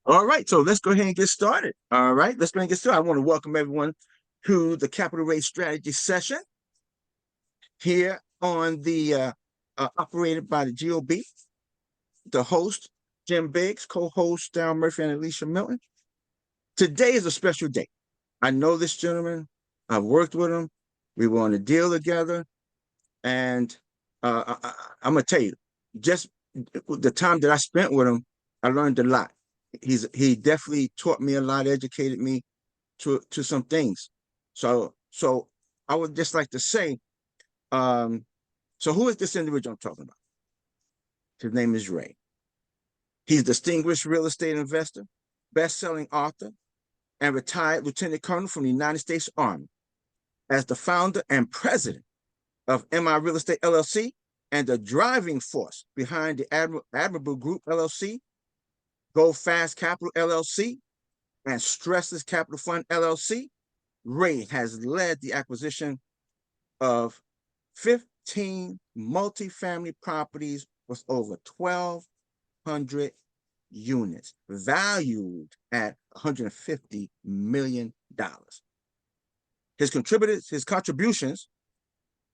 All right, so let's go ahead and get started. All right, let's go ahead and get started. I want to welcome everyone to the Capital Raise Strategy session here on the operated by the GOB. The host, Jim Biggs, co-host, Darryl Murphy and Alicia Milton. Today is a special day. I know this gentleman. I've worked with him. We were on a deal together. And I'm going to tell you, just the time that I spent with him, I learned a lot. He definitely taught me a lot, educated me to some things. So I would just like to say, so who is this individual I'm talking about? His name is Ray. He's a distinguished real estate investor, best-selling author, and retired lieutenant colonel from the United States Army. As the founder and president of MI Real Estate LLC and the driving force behind the Admirable Group LLC, Go Fast Capital LLC, and Stressless Capital Fund LLC, Ray has led the acquisition of 15 multifamily properties with over 1,200 units, valued at $150 million. His contributions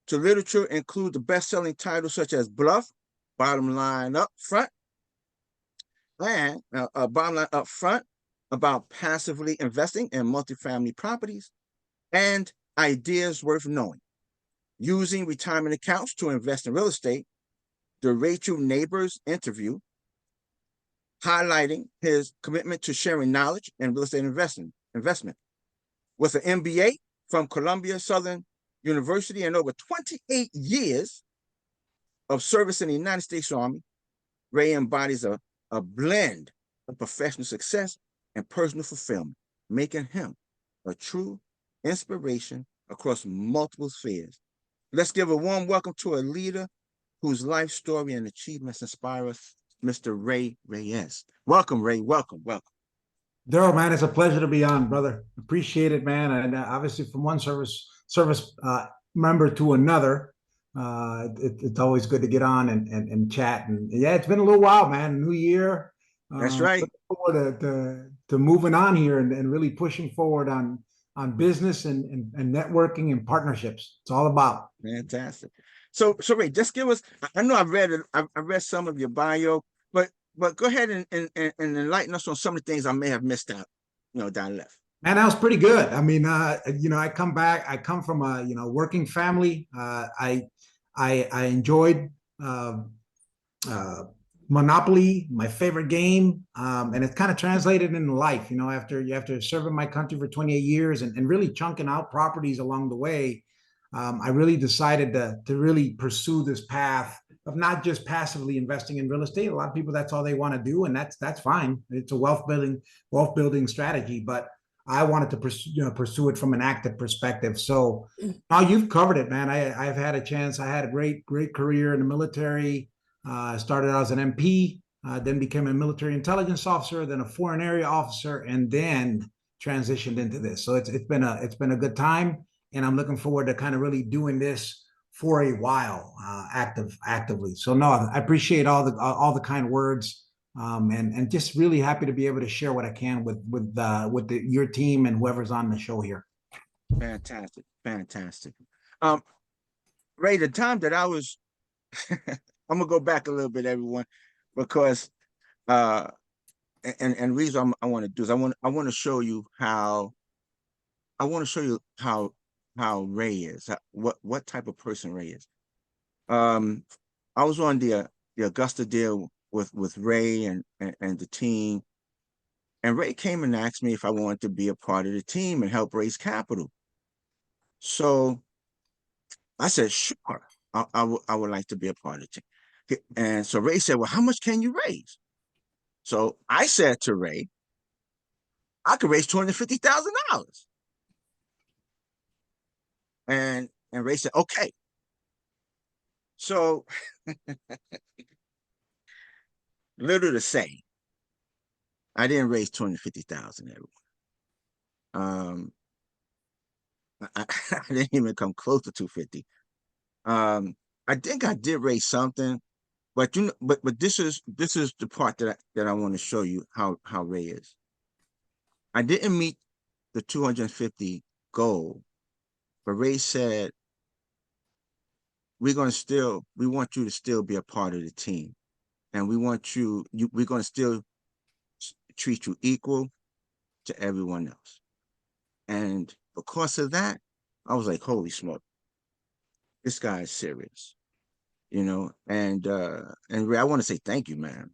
to literature include the best-selling titles such as BLUF, Bottom Line Up Front, and Bottom Line Up Front about passively investing in multifamily properties, and Ideas Worth Knowing, using retirement accounts to invest in real estate, the Rachel Nabers Interview, highlighting his commitment to sharing knowledge in real estate investment. With an MBA from Columbia Southern University and over 28 years of service in the United States Army, Ray embodies a blend of professional success and personal fulfillment, making him a true inspiration across multiple spheres. Let's give a warm welcome to a leader whose life story and achievements inspire us, Mr. Reyes. Welcome, Ray. Welcome. Daryl, man, it's a pleasure to be on, brother. Appreciate it, man. And obviously, from one service member to another, it's always good to get on and chat. And yeah, it's been a little while, man. New year. That's right. Looking forward to moving on here and really pushing forward on business and networking and partnerships. It's all about. Fantastic. So Ray, just give us. I know I've read it. I read some of your bio, but go ahead and enlighten us on some of the things I may have missed out, down left. Man, that was pretty good. I mean, I come from a, working family. I enjoyed Monopoly, my favorite game. And it's kind of translated into life, after serving my country for 28 years and really chunking out properties along the way. I really decided to really pursue this path of not just passively investing in real estate. A lot of people, that's all they want to do, and that's fine. It's a wealth building strategy, but I wanted to pursue it from an active perspective. So now you've covered it, man. I've had a chance. I had a great career in the military. Started out as an MP, then became a military intelligence officer, then a foreign area officer, and then transitioned into this. So it's been a good time, and I'm looking forward to kind of really doing this for a while, actively. So no, I appreciate all the kind words, and just really happy to be able to share what I can with your team and whoever's on the show here. Fantastic. Ray, the time that I was, I'm gonna go back a little bit, everyone, because and reason I want to do is I want to show you how Ray is, what type of person Ray is. I was on the Augusta deal with Ray and the team, and Ray came and asked me if I wanted to be a part of the team and help raise capital. So I said, sure, I would like to be a part of the team. And so Ray said, well, how much can you raise? So I said to Ray, I could raise $250,000. And Ray said, okay. So little to say, I didn't raise 250,000, everyone. I didn't even come close to 250. I think I did raise something, But this is the part that I want to show you how Ray is. I didn't meet the 250 goal, but Ray said, we want you to still be a part of the team. And we want we're going to still treat you equal to everyone else. And because of that, I was like, holy smoke, this guy is serious, you know? And Ray, I want to say thank you, man.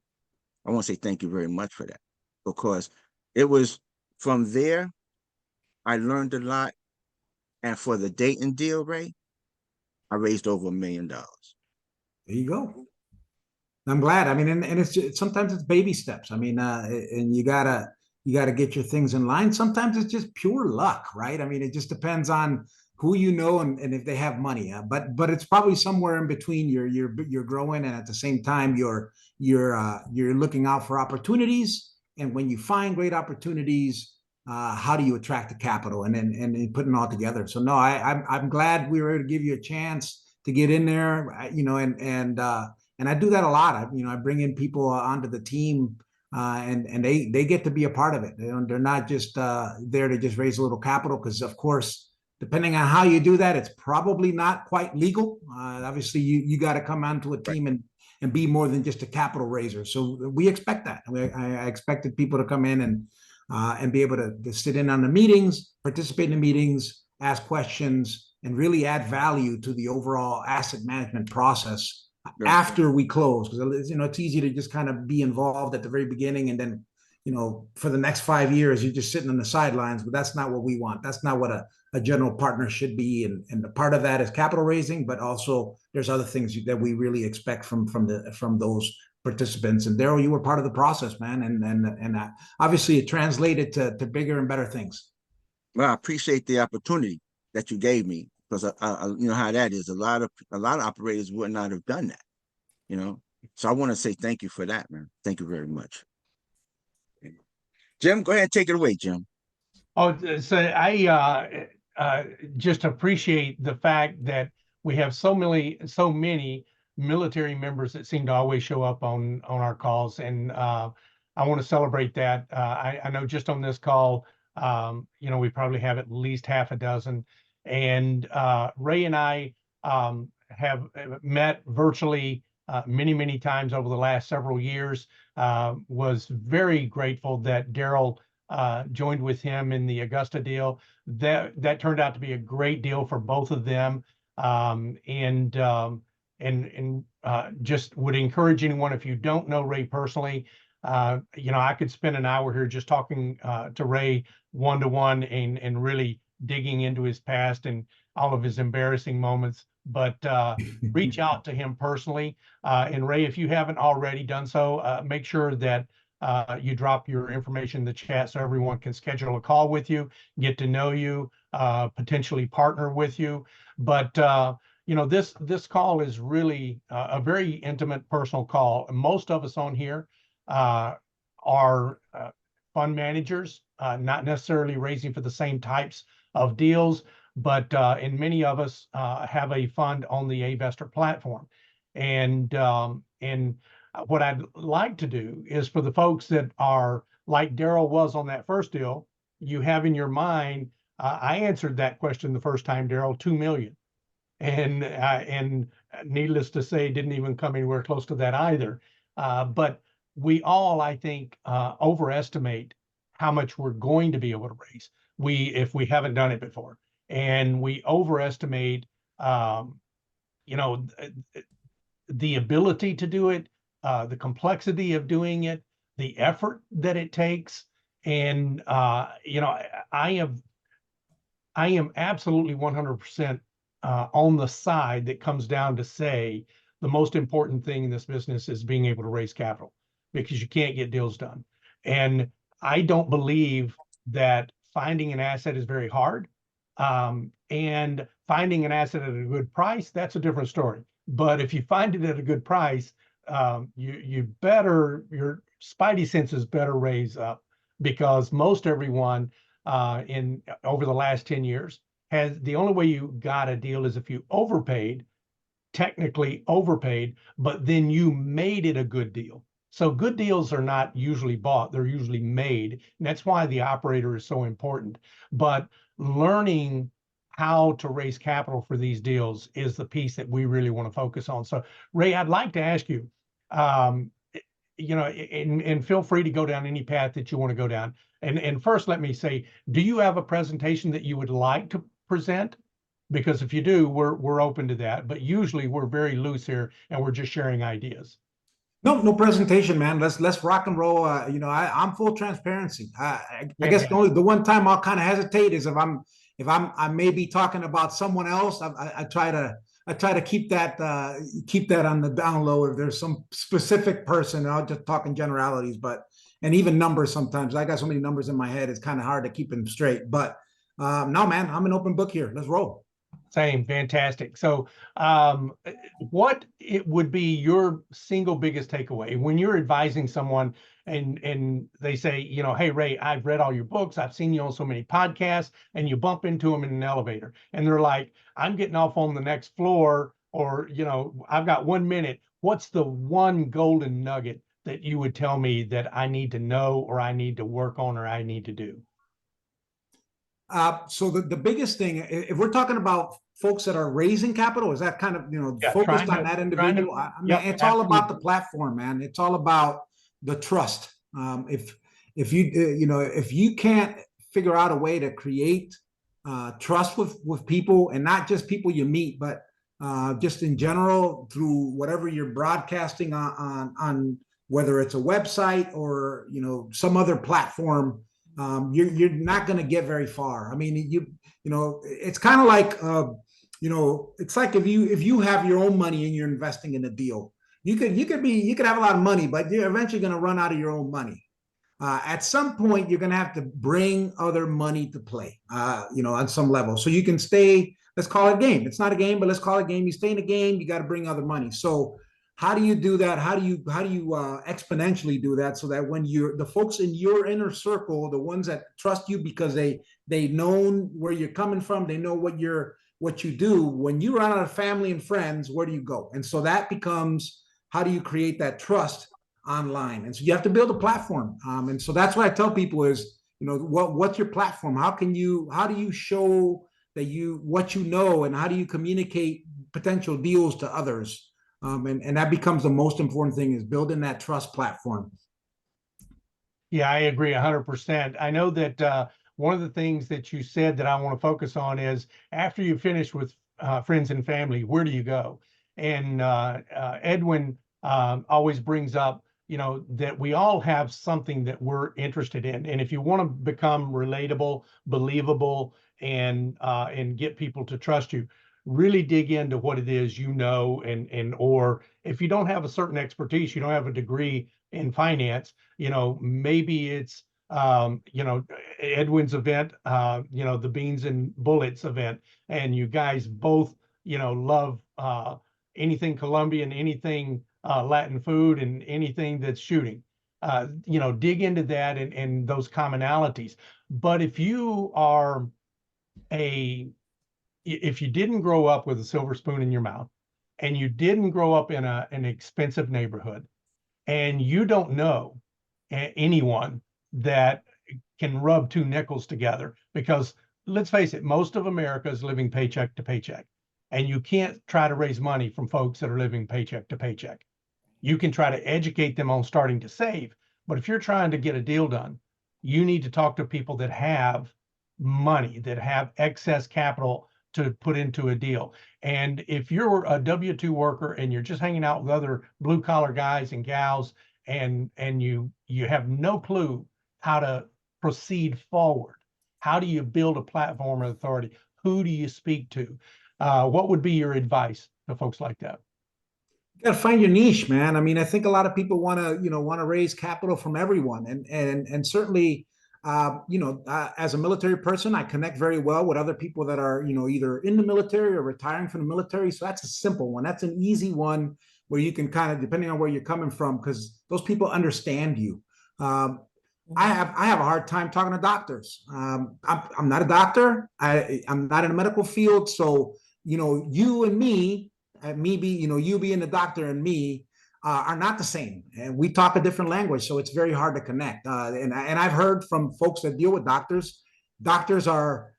I want to say thank you very much for that, because it was from there, I learned a lot. And for the Dayton deal, Ray, I raised over $1 million. There you go. I'm glad. I mean, and sometimes it's baby steps. I mean, and you gotta get your things in line. Sometimes it's just pure luck, right? I mean, it just depends on who you know and if they have money. But it's probably somewhere in between. You're growing, and at the same time you're looking out for opportunities. And when you find great opportunities, how do you attract the capital and putting it all together? So no, I'm glad we were able to give you a chance to get in there, you know, and I do that a lot. I bring in people onto the team, and they get to be a part of it. They're not just there to just raise a little capital, because of course, depending on how you do that, it's probably not quite legal. Obviously, you got to come onto a team and be more than just a capital raiser. So we expect that. I expected people to come in and be able to sit in on the meetings, participate in the meetings, ask questions, and really add value to the overall asset management process after we close. Because it's easy to just kind of be involved at the very beginning, and then for the next 5 years you're just sitting on the sidelines. But that's not what we want. That's not what a general partner should be. And the part of that is capital raising, but also there's other things that we really expect from those participants. And Daryl, you were part of the process, man, and obviously it translated to bigger and better things. Well, I appreciate the opportunity that you gave me, because you know how that is. A lot of operators would not have done that, you know. So I want to say thank you for that, man. Thank you very much. Jim, go ahead and take it away, Jim. Oh, so I just appreciate the fact that we have so many military members that seem to always show up on our calls, and I want to celebrate that. I know just on this call, we probably have at least half a dozen, and Ray and I have met virtually many times over the last several years. Was very grateful that Daryl joined with him in the Augusta deal. That turned out to be a great deal for both of them, and just would encourage anyone, if you don't know Ray personally, I could spend an hour here just talking to Ray one-to-one and really digging into his past and all of his embarrassing moments. But reach out to him personally. And Ray, if you haven't already done so, make sure that you drop your information in the chat so everyone can schedule a call with you, get to know you, potentially partner with you. But this call is really a very intimate, personal call. Most of us on here are fund managers, not necessarily raising for the same types of deals, but and many of us have a fund on the Avestor platform. And what I'd like to do is, for the folks that are like Daryl was on that first deal, you have in your mind, I answered that question the first time, Daryl, 2 million. And needless to say, didn't even come anywhere close to that either. But we all, I think, overestimate how much we're going to be able to raise. If we haven't done it before, and we overestimate, the ability to do it, the complexity of doing it, the effort that it takes. And I am absolutely 100% on the side that comes down to say the most important thing in this business is being able to raise capital, because you can't get deals done. And I don't believe that finding an asset is very hard. And finding an asset at a good price, that's a different story. But if you find it at a good price, your spidey senses better raise up, because most everyone over the last 10 years the only way you got a deal is if you overpaid technically overpaid, but then you made it a good deal. So good deals are not usually bought, they're usually made. And that's why the operator is so important. But learning how to raise capital for these deals is the piece that we really want to focus on. So Ray, I'd like to ask you, and feel free to go down any path that you want to go down. And first, let me say, do you have a presentation that you would like to present? Because if you do, we're open to that. But usually we're very loose here and we're just sharing ideas. No presentation, man. Let's rock and roll. I'm full transparency. I guess the one time I'll kind of hesitate is if I may be talking about someone else. I try to keep that on the down low. If there's some specific person, I'll just talk in generalities. And even numbers sometimes. I got so many numbers in my head, it's kind of hard to keep them straight. But no, man, I'm an open book here. Let's roll. Same, fantastic. So what it would be your single biggest takeaway when you're advising someone and they say, hey, Ray, I've read all your books. I've seen you on so many podcasts, and you bump into them in an elevator and they're like, I'm getting off on the next floor, or, I've got 1 minute. What's the one golden nugget that you would tell me that I need to know, or I need to work on, or I need to do? So the biggest thing, if we're talking about folks that are raising capital, is that kind of, focused on that individual? It's all about the platform, man. It's all about the trust. If you can't figure out a way to create trust with people, and not just people you meet, but just in general through whatever you're broadcasting on whether it's a website or, some other platform, you're not going to get very far. I mean, it's kind of like, it's like if you have your own money and you're investing in a deal, you could have a lot of money, but you're eventually going to run out of your own money. At some point, you're going to have to bring other money to play, on some level. So you can stay, let's call it a game. It's not a game, but let's call it a game. You stay in a game, you got to bring other money. So how do you do that? How do you exponentially do that, so that when the folks in your inner circle, the ones that trust you because they've known where you're coming from, they know what you do, when you run out of family and friends, where do you go? And so that becomes, how do you create that trust online? And so you have to build a platform. And so that's what I tell people is, what's your platform? How do you show that what you know, and how do you communicate potential deals to others? And that becomes the most important thing, is building that trust platform. Yeah, I agree 100%. I know that one of the things that you said that I want to focus on is, after you finish with friends and family, where do you go? And Edwin always brings up, that we all have something that we're interested in. And if you want to become relatable, believable, and get people to trust you, really dig into what it is, or if you don't have a certain expertise, you don't have a degree in finance, maybe it's, Edwin's event, the Beans and Bullets event, and you guys both, love anything Colombian, anything Latin food, and anything that's shooting. Dig into that and those commonalities. But if you didn't grow up with a silver spoon in your mouth, and you didn't grow up in an expensive neighborhood, and you don't know anyone that can rub two nickels together, because let's face it, most of America is living paycheck to paycheck, and you can't try to raise money from folks that are living paycheck to paycheck. You can try to educate them on starting to save, but if you're trying to get a deal done, you need to talk to people that have money, that have excess capital to put into a deal. And if you're a W-2 worker and you're just hanging out with other blue collar guys and gals, and you have no clue how to proceed forward, how do you build a platform of authority? Who do you speak to? What would be your advice to folks like that? You got to find your niche, man. I mean, I think a lot of people want to raise capital from everyone, and certainly, as a military person, I connect very well with other people that are, either in the military or retiring from the military. So that's a simple one. That's an easy one where you can kind of, depending on where you're coming from, because those people understand you. I have a hard time talking to doctors. I'm not a doctor. I'm not in the medical field. So, you and me, you being the doctor and me are not the same, and we talk a different language, so it's very hard to connect. And I've heard from folks that deal with doctors. Doctors are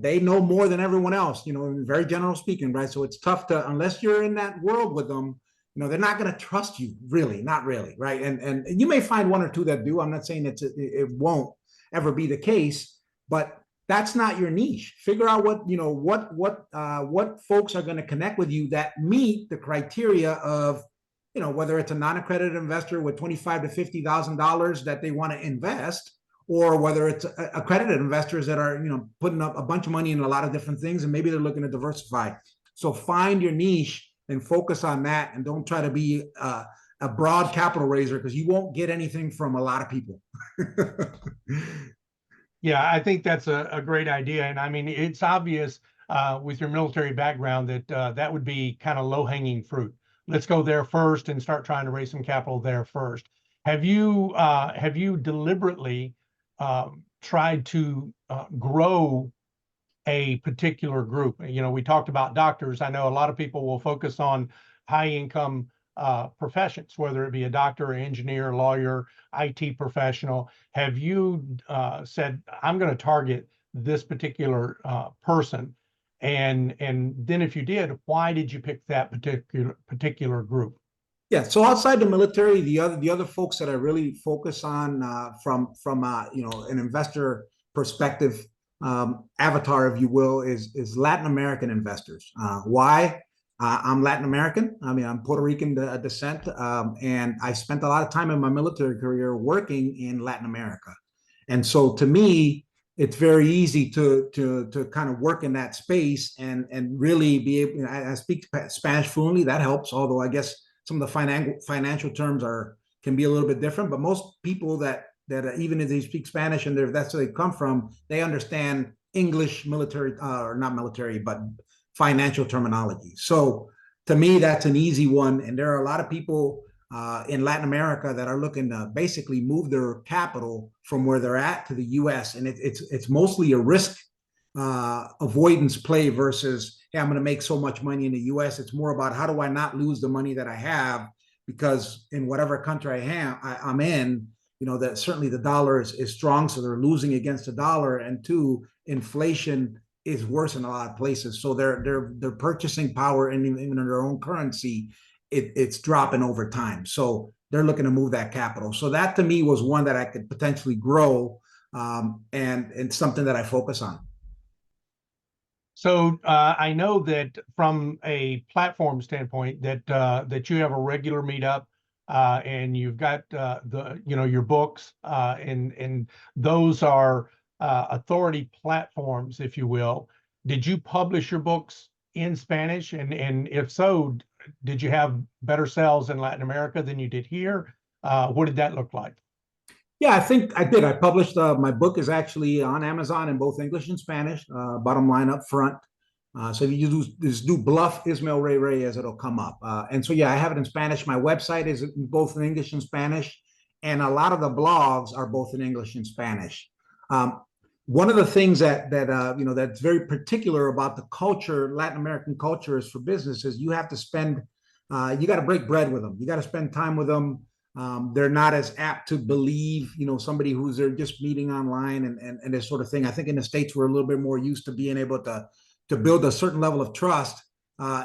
they know more than everyone else, in very general speaking, right? So it's tough to, unless you're in that world with them, they're not going to trust you, really, not really, right? And you may find one or two that do. I'm not saying it won't ever be the case, but that's not your niche. Figure out what folks are going to connect with you that meet the criteria of, whether it's a non-accredited investor with $25,000 to $50,000 that they want to invest, or whether it's accredited investors that are, putting up a bunch of money in a lot of different things, and maybe they're looking to diversify. So find your niche and focus on that, and don't try to be a broad capital raiser, because you won't get anything from a lot of people. Yeah, I think that's a great idea. And I mean, it's obvious with your military background that that would be kind of low-hanging fruit. Let's go there first and start trying to raise some capital there first. Have you deliberately tried to grow a particular group? We talked about doctors. I know a lot of people will focus on high-income professions, whether it be a doctor, engineer, lawyer, IT professional. Have you said, I'm going to target this particular person? And then if you did, why did you pick that particular group? Yeah, so outside the military, the other folks that I really focus on from an investor perspective, avatar, if you will, is Latin American investors. Why? I'm Latin American. I mean, I'm Puerto Rican descent, and I spent a lot of time in my military career working in Latin America. And so to me, it's very easy to kind of work in that space and really be able, I speak Spanish fluently. That helps, although I guess some of the financial terms can be a little bit different. But most people that even if they speak Spanish and that's where they come from, they understand English military, or not military, but financial terminology. So to me, that's an easy one. And there are a lot of people in Latin America that are looking to basically move their capital from where they're at to the US. And it's mostly a risk avoidance play versus, hey, I'm going to make so much money in the US. It's more about, how do I not lose the money that I have? Because in whatever country I'm in, that certainly the dollar is strong. So they're losing against the dollar. And two, inflation is worse in a lot of places. So their purchasing power, and even in their own currency, it's dropping over time. So they're looking to move that capital. So that to me was one that I could potentially grow, and something that I focus on. So I know that from a platform standpoint that you have a regular meetup, and you've got your books, and those are authority platforms, if you will. Did you publish your books in Spanish? And if so, did you have better sales in Latin America than you did here? What did that look like? Yeah, I think I did. I published, my book is actually on Amazon in both English and Spanish, bottom line up front. So if you just do BLUF Ismael Reyes, it'll come up. And so, yeah, I have it in Spanish. My website is both in English and Spanish. And a lot of the blogs are both in English and Spanish. One of the things that's very particular about the culture, Latin American culture, is for businesses, you have to spend, you got to break bread with them. You got to spend time with them. They're not as apt to believe, somebody who's they're just meeting online and this sort of thing. I think in the States, we're a little bit more used to being able to build a certain level of trust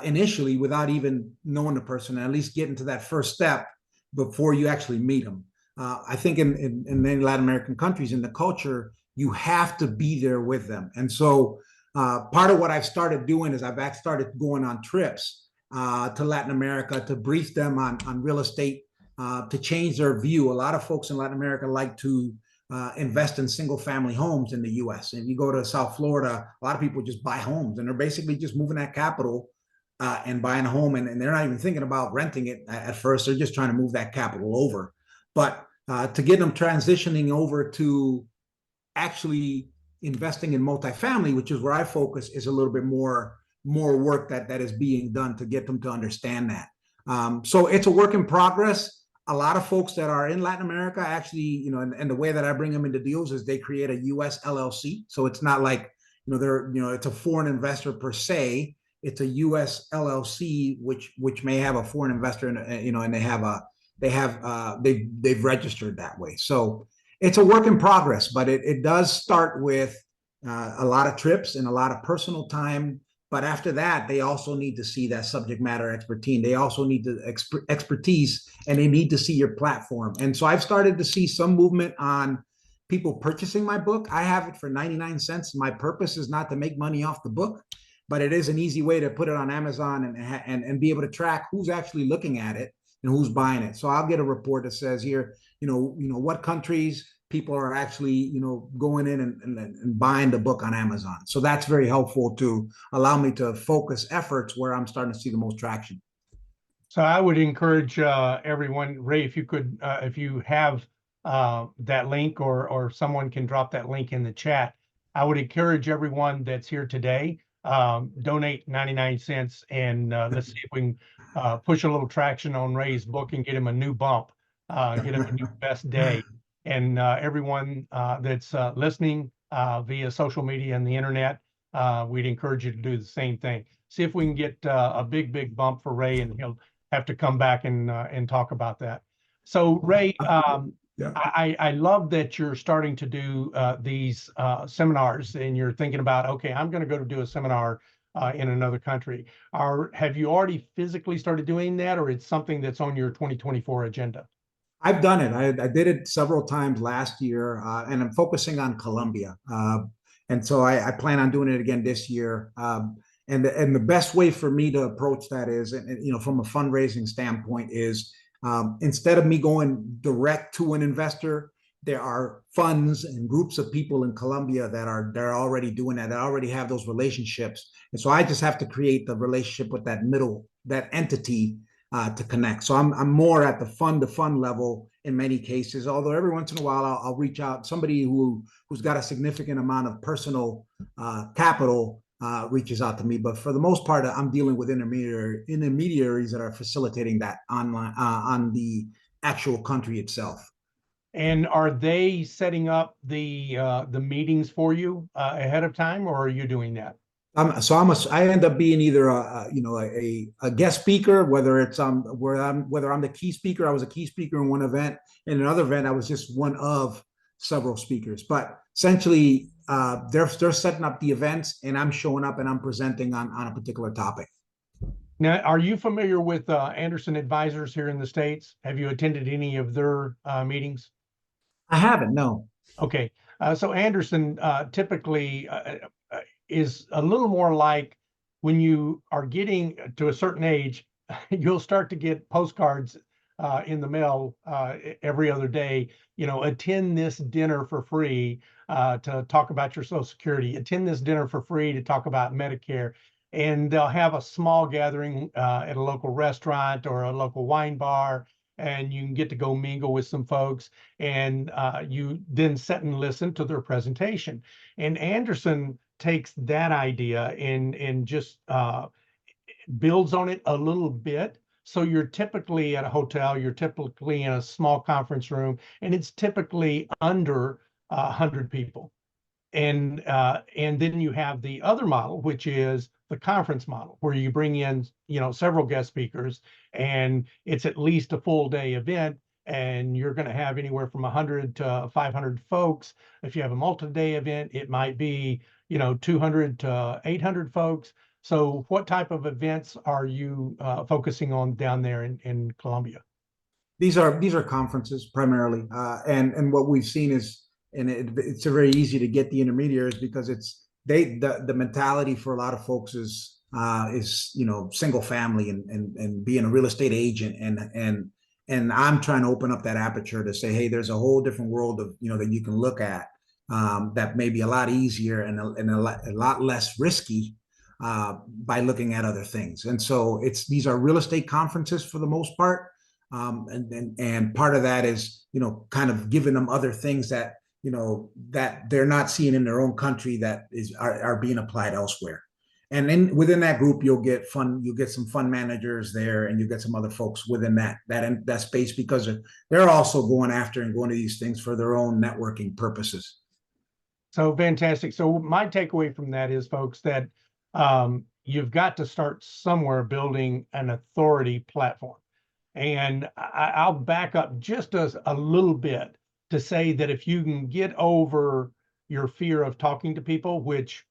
initially without even knowing the person, and at least getting to that first step before you actually meet them. I think in many Latin American countries, in the culture, you have to be there with them. And so part of what I've started doing is I've started going on trips to Latin America to brief them on real estate, to change their view. A lot of folks in Latin America like to invest in single family homes in the US. And you go to South Florida, a lot of people just buy homes, and they're basically just moving that capital and buying a home. And they're not even thinking about renting it at first. They're just trying to move that capital over. But to get them transitioning over to actually investing in multifamily, which is where I focus, is a little bit more work that is being done to get them to understand that. So it's a work in progress. A lot of folks that are in Latin America actually, and the way that I bring them into deals is they create a US LLC. So it's not like, it's a foreign investor per se. it's a U.S. LLC, which may have a foreign investor, and they've registered that way. So it's a work in progress, but it does start with a lot of trips and a lot of personal time. But after that, they also need to see that subject matter expertise. They also need the expertise, and they need to see your platform. And so I've started to see some movement on people purchasing my book. I have it for 99 cents. My purpose is not to make money off the book, but it is an easy way to put it on Amazon and be able to track who's actually looking at it and who's buying it. So I'll get a report that says here, what countries people are actually, going in and buying the book on Amazon. So that's very helpful to allow me to focus efforts where I'm starting to see the most traction. So I would encourage everyone, Ray, if you could, if you have that link, or someone can drop that link in the chat, I would encourage everyone that's here today, donate 99 cents, and let's see if we can push a little traction on Ray's book and get him a new bump, get him a new best day. And everyone that's listening via social media and the internet, we'd encourage you to do the same thing. See if we can get a big bump for Ray, and he'll have to come back and talk about that. So Ray, I love that you're starting to do these seminars, and you're thinking about, okay, I'm going to go to do a seminar in another country. Have you already physically started doing that, or it's something that's on your 2024 agenda? I've done it. I did it several times last year, and I'm focusing on Colombia. And so I plan on doing it again this year. And the best way for me to approach that is, from a fundraising standpoint, is instead of me going direct to an investor, there are funds and groups of people in Colombia they're already doing that. They already have those relationships. And so I just have to create the relationship with that entity to connect. So I'm more at the fund-to-fund level in many cases, although every once in a while I'll reach out. Somebody who's got a significant amount of personal capital reaches out to me. But for the most part, I'm dealing with intermediaries that are facilitating that online on the actual country itself. And are they setting up the meetings for you ahead of time, or are you doing that? I end up being either a guest speaker, whether I'm the key speaker. I was a key speaker in one event. In another event, I was just one of several speakers. But essentially, they're setting up the events, and I'm showing up and I'm presenting on a particular topic. Now, are you familiar with Anderson Advisors here in the States? Have you attended any of their meetings? I haven't, no. Okay, so Anderson typically is a little more like, when you are getting to a certain age, you'll start to get postcards in the mail every other day. Attend this dinner for free to talk about your Social Security. Attend this dinner for free to talk about Medicare. And they'll have a small gathering at a local restaurant or a local wine bar, and you can get to go mingle with some folks, and you then sit and listen to their presentation. And Anderson takes that idea and just builds on it a little bit. So you're typically at a hotel, you're typically in a small conference room, and it's typically under 100 people. And then you have the other model, which is the conference model, where you bring in, several guest speakers, and it's at least a full day event, and you're going to have anywhere from 100 to 500 folks. If you have a multi-day event, it might be, 200 to 800 folks. So what type of events are you focusing on down there in Colombia? These are conferences primarily, and what we've seen is, and it's very easy to get the intermediaries, because the mentality for a lot of folks is single family and being a real estate agent, and I'm trying to open up that aperture to say, hey, there's a whole different world of that you can look at, that may be a lot easier and a lot less risky by looking at other things. And so these are real estate conferences for the most part, and part of that is kind of giving them other things that that they're not seeing in their own country that are being applied elsewhere. And then within that group, you'll get some fund managers there, and you get some other folks within that space, because they're also going to these things for their own networking purposes. So fantastic. So my takeaway from that is, folks, that you've got to start somewhere building an authority platform. And I'll back up just a little bit to say that if you can get over your fear of talking to people, which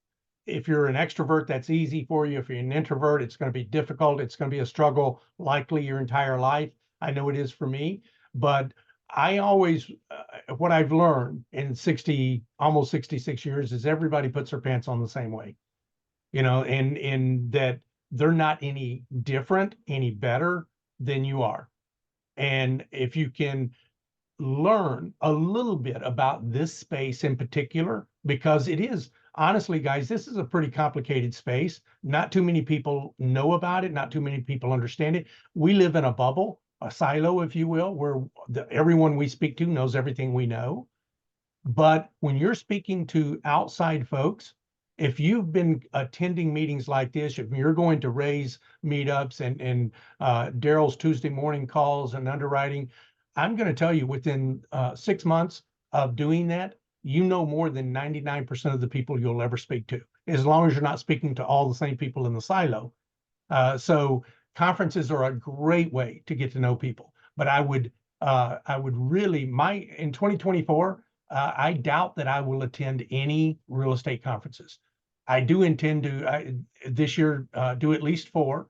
if you're an extrovert, that's easy for you. If you're an introvert, it's going to be difficult. It's going to be a struggle likely your entire life. I know it is for me, but I always, what I've learned in almost 66 years is everybody puts their pants on the same way, and that they're not any different, any better than you are. And if you can learn a little bit about this space in particular, because it is, honestly, guys, this is a pretty complicated space. Not too many people know about it. Not too many people understand it. We live in a bubble, a silo, if you will, where everyone we speak to knows everything we know. But when you're speaking to outside folks, if you've been attending meetings like this, if you're going to Reyes meetups and Daryl's Tuesday morning calls and underwriting, I'm going to tell you within 6 months of doing that, you know more than 99% of the people you'll ever speak to, as long as you're not speaking to all the same people in the silo. So conferences are a great way to get to know people. But I would really, in 2024, I doubt that I will attend any real estate conferences. I do intend to this year do at least 4,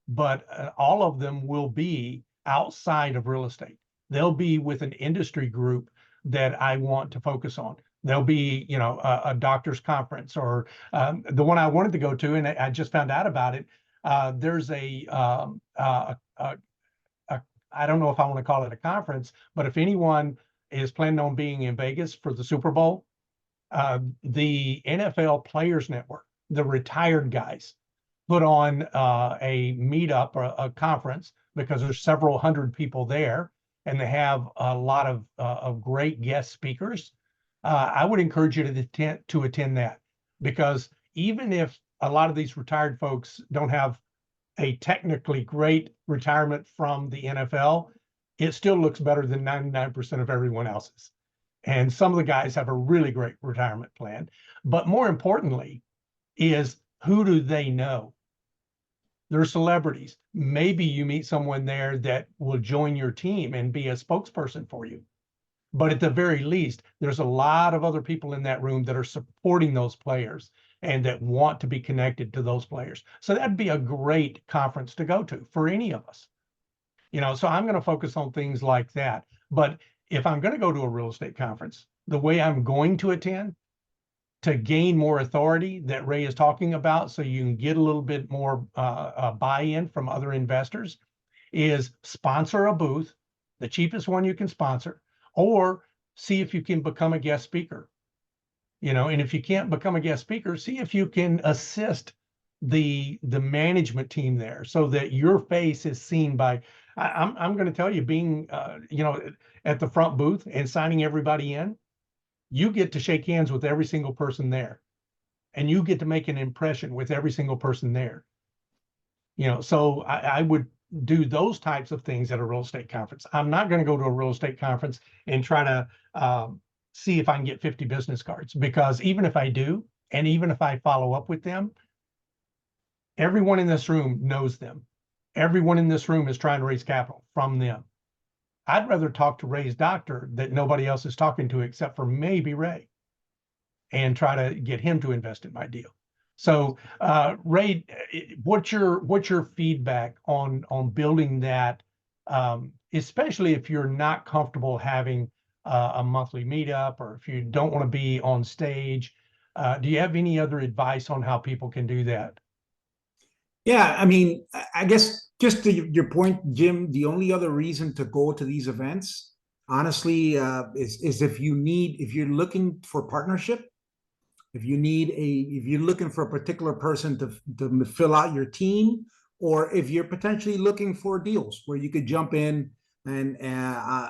but all of them will be outside of real estate. They'll be with an industry group that I want to focus on. There'll be, a doctor's conference, or the one I wanted to go to, and I just found out about it. There's I don't know if I want to call it a conference, but if anyone is planning on being in Vegas for the Super Bowl, the NFL Players Network, the retired guys, put on a meetup or a conference, because there's several hundred people there, and they have a lot of great guest speakers. I would encourage you to attend that, because even if a lot of these retired folks don't have a technically great retirement from the NFL, it still looks better than 99% of everyone else's. And some of the guys have a really great retirement plan. But more importantly is, who do they know? They're celebrities. Maybe you meet someone there that will join your team and be a spokesperson for you. But at the very least, there's a lot of other people in that room that are supporting those players and that want to be connected to those players. So that'd be a great conference to go to for any of us. So I'm going to focus on things like that. But if I'm going to go to a real estate conference, the way I'm going to attend, to gain more authority that Ray is talking about, so you can get a little bit more buy-in from other investors, is sponsor a booth, the cheapest one you can sponsor, or see if you can become a guest speaker. And if you can't become a guest speaker, see if you can assist the management team there, so that your face is seen by, I'm going to tell you, being at the front booth and signing everybody in, you get to shake hands with every single person there, and you get to make an impression with every single person there. So I would do those types of things at a real estate conference. I'm not going to go to a real estate conference and try to see if I can get 50 business cards, because even if I do, and even if I follow up with them, everyone in this room knows them. Everyone in this room is trying to raise capital from them. I'd rather talk to Ray's doctor that nobody else is talking to except for maybe Ray, and try to get him to invest in my deal. So Ray, what's your feedback on building that, especially if you're not comfortable having a monthly meetup, or if you don't want to be on stage? Do you have any other advice on how people can do that? Yeah, I mean, I guess just to your point, Jim, the only other reason to go to these events, honestly, is if you're looking for partnership, if you're looking for a particular person to fill out your team, or if you're potentially looking for deals where you could jump in and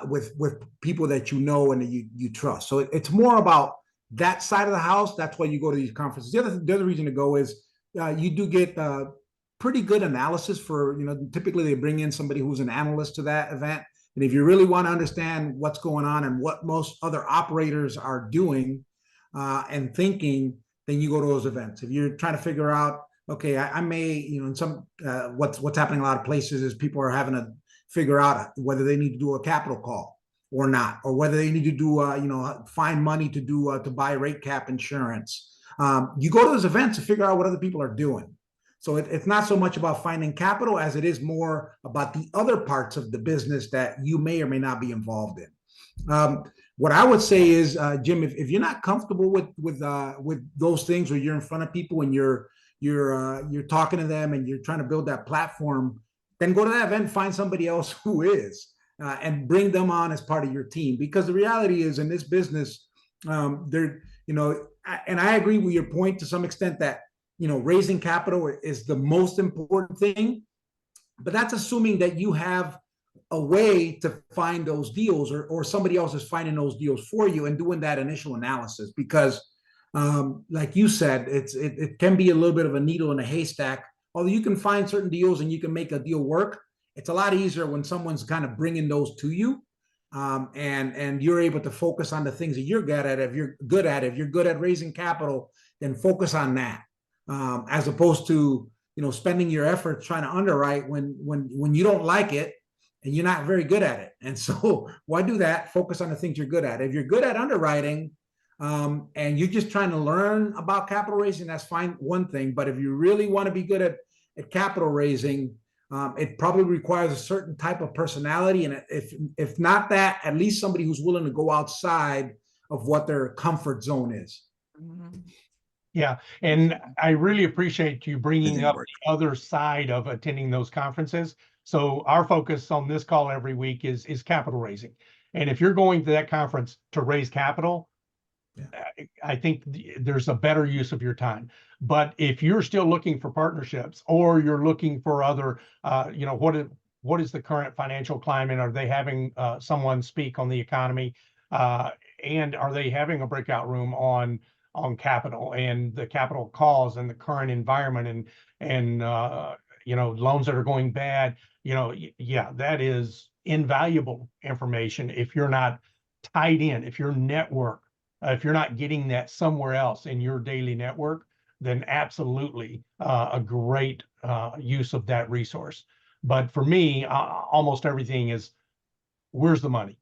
with people that you know and you trust. So it's more about that side of the house. That's why you go to these conferences. The other reason to go is you do get pretty good analysis for, typically they bring in somebody who's an analyst to that event. And if you really want to understand what's going on and what most other operators are doing and thinking, then you go to those events. If you're trying to figure out okay, I may, in some, what's happening in a lot of places is people are having to figure out whether they need to do a capital call or not, or whether they need to do, find money to do, to buy rate cap insurance. You go to those events to figure out what other people are doing. So it's not so much about finding capital as it is more about the other parts of the business that you may or may not be involved in. What I would say is, Jim, if you're not comfortable with those things, or you're in front of people and you're talking to them and you're trying to build that platform, then go to that event and find somebody else who is, and bring them on as part of your team. Because the reality is, in this business, and I agree with your point to some extent that raising capital is the most important thing, but that's assuming that you have a way to find those deals, or somebody else is finding those deals for you and doing that initial analysis. Because like you said, it can be a little bit of a needle in a haystack. Although you can find certain deals and you can make a deal work, it's a lot easier when someone's kind of bringing those to you, and you're able to focus on the things that you're good at. If you're good at raising capital, then focus on that, as opposed to spending your efforts trying to underwrite when you don't like it and you're not very good at it. And so why do that? Focus on the things you're good at. If you're good at underwriting, and you're just trying to learn about capital raising, that's fine, one thing. But if you really want to be good at capital raising, it probably requires a certain type of personality. And if not that, at least somebody who's willing to go outside of what their comfort zone is. Yeah, and I really appreciate you bringing up the other side of attending those conferences. So our focus on this call every week is capital raising. And if you're going to that conference to raise capital, I think there's a better use of your time. But if you're still looking for partnerships, or you're looking for other, what is the current financial climate? Are they having someone speak on the economy? And are they having a breakout room on capital and the capital calls and the current environment and loans that are going bad? That is invaluable information if you're not tied in, if your network, if you're not getting that somewhere else in your daily network, then absolutely a great use of that resource. But for me, almost everything is, where's the money?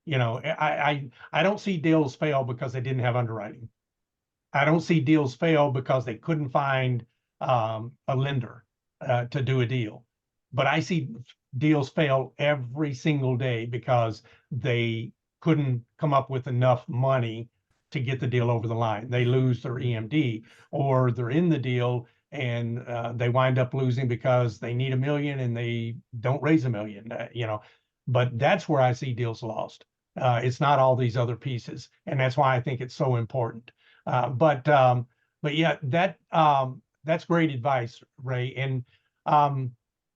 I don't see deals fail because they didn't have underwriting. I don't see deals fail because they couldn't find a lender to do a deal. But I see deals fail every single day because they couldn't come up with enough money to get the deal over the line. They lose their EMD, or they're in the deal and they wind up losing because they need $1 million and they don't raise $1 million. But that's where I see deals lost. It's not all these other pieces, and that's why I think it's so important. But yeah, that's great advice, Ray. And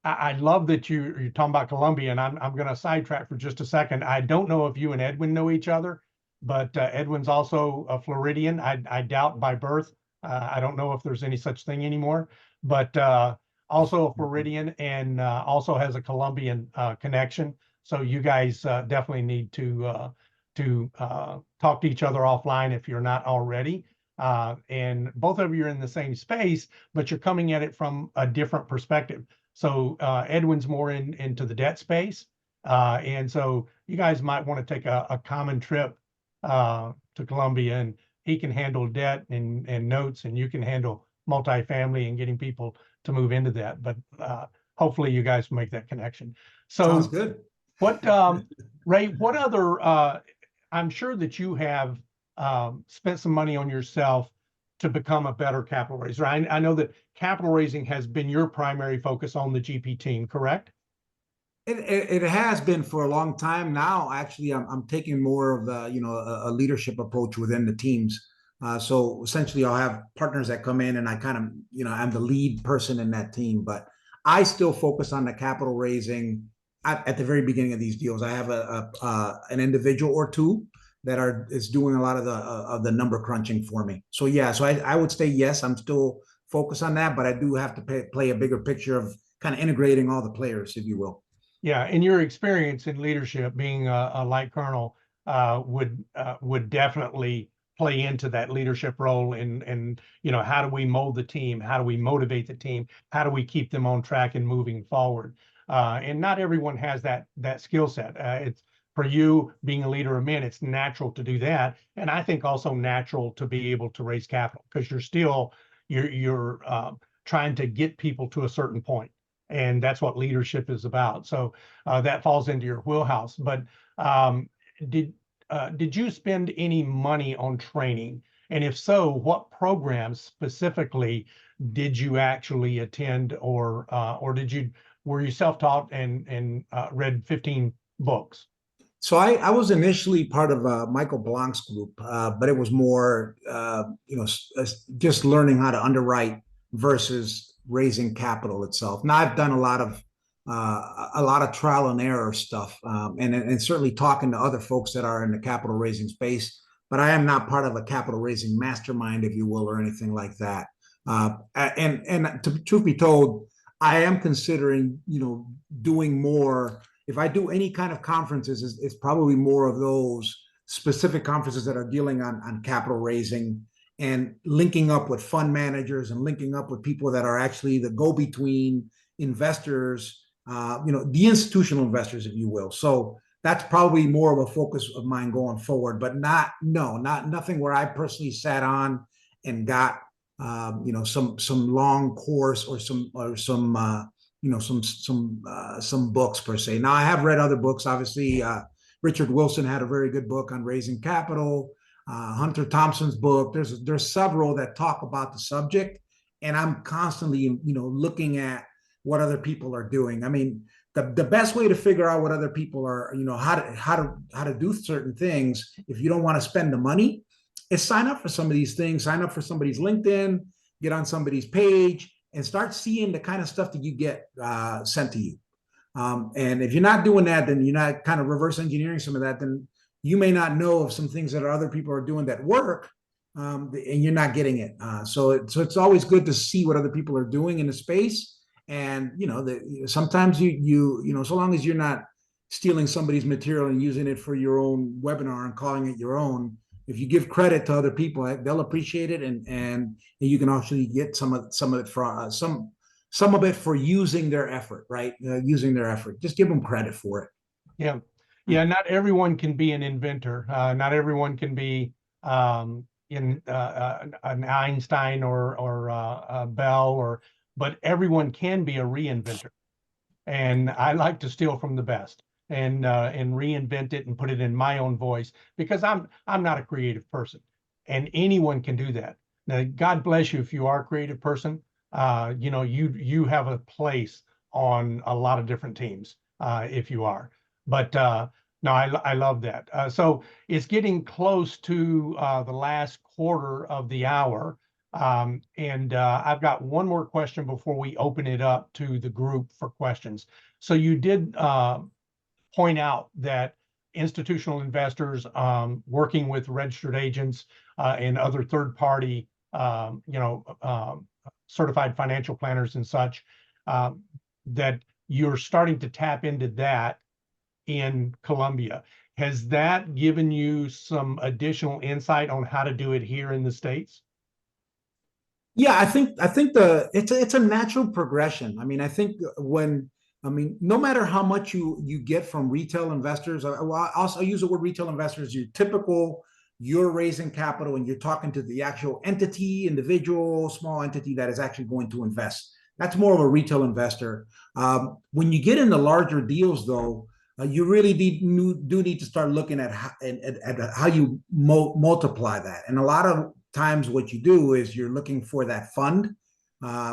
I love that you're talking about Colombia, and I'm going to sidetrack for just a second. I don't know if you and Edwin know each other, but Edwin's also a Floridian. I doubt by birth. I don't know if there's any such thing anymore, but also a Floridian, and also has a Colombian connection. So you guys definitely need to talk to each other offline if you're not already. And both of you are in the same space, but you're coming at it from a different perspective. So Edwin's more into the debt space. And so you guys might want to take a common trip to Colombia, and he can handle debt and notes, and you can handle multifamily and getting people to move into that. But hopefully you guys make that connection. So sounds good. What, Ray, what other, I'm sure that you have spent some money on yourself to become a better capital raiser. I know that capital raising has been your primary focus on the GP team, correct? It has been for a long time now. Actually, I'm taking more of the, a leadership approach within the teams. So essentially I'll have partners that come in and I kind of, I'm the lead person in that team, but I still focus on the capital raising at the very beginning of these deals. I have an individual or two that is doing a lot of the number crunching for me. So yeah, so I would say yes, I'm still focused on that, but I do have to play a bigger picture of kind of integrating all the players, if you will. Yeah, and your experience in leadership, being a light colonel, would definitely play into that leadership role, and how do we mold the team? How do we motivate the team? How do we keep them on track and moving forward? And not everyone has that skill set. It's for you being a leader of men, it's natural to do that. And I think also natural to be able to raise capital, because you're trying to get people to a certain point. And that's what leadership is about. So that falls into your wheelhouse. But did you spend any money on training? And if so, what programs specifically did you actually attend, or were you self-taught and read 15 books? So I was initially part of Michael Blanc's group, but it was more, just learning how to underwrite versus raising capital itself. Now I've done a lot of trial and error stuff, and certainly talking to other folks that are in the capital raising space. But I am not part of a capital raising mastermind, if you will, or anything like that. And to truth be told, I am considering, doing more. If I do any kind of conferences, it's probably more of those specific conferences that are dealing on capital raising and linking up with fund managers and linking up with people that are actually the go-between investors, the institutional investors, if you will. So that's probably more of a focus of mine going forward, but nothing where I personally sat on and got, some long course or some books per se. Now I have read other books. Obviously, Richard Wilson had a very good book on raising capital. Hunter Thompson's book. There's several that talk about the subject, and I'm constantly, looking at what other people are doing. I mean, the best way to figure out what other people are, how to do certain things, if you don't want to spend the money, is sign up for some of these things. Sign up for somebody's LinkedIn, get on somebody's page, and start seeing the kind of stuff that you get sent to you. And if you're not doing that, then you're not kind of reverse engineering some of that, then you may not know of some things that other people are doing that work, and you're not getting it. So it's always good to see what other people are doing in the space. And, sometimes so long as you're not stealing somebody's material and using it for your own webinar and calling it your own, if you give credit to other people, they'll appreciate it, and you can actually get some of it for using their effort, right? Using their effort. Just give them credit for it. Yeah. Yeah, not everyone can be an inventor. Not everyone can be an Einstein or a Bell, but everyone can be a reinventor. And I like to steal from the best and reinvent it and put it in my own voice, because I'm not a creative person, and anyone can do that. Now, God bless you if you are a creative person. You have a place on a lot of different teams if you are. But no, I love that. So it's getting close to the last quarter of the hour. And I've got one more question before we open it up to the group for questions. So you did point out that institutional investors working with registered agents and other third-party, certified financial planners and such, that you're starting to tap into that in Colombia. Has that given you some additional insight on how to do it here in the States? Yeah, I think it's a natural progression. I mean, no matter how much you get from retail investors, I'll use the word retail investors. You're raising capital and you're talking to the actual entity, individual, small entity that is actually going to invest. That's more of a retail investor. When you get into larger deals, though, you really do need to start looking at how you multiply that. And a lot of times what you do is you're looking for that fund,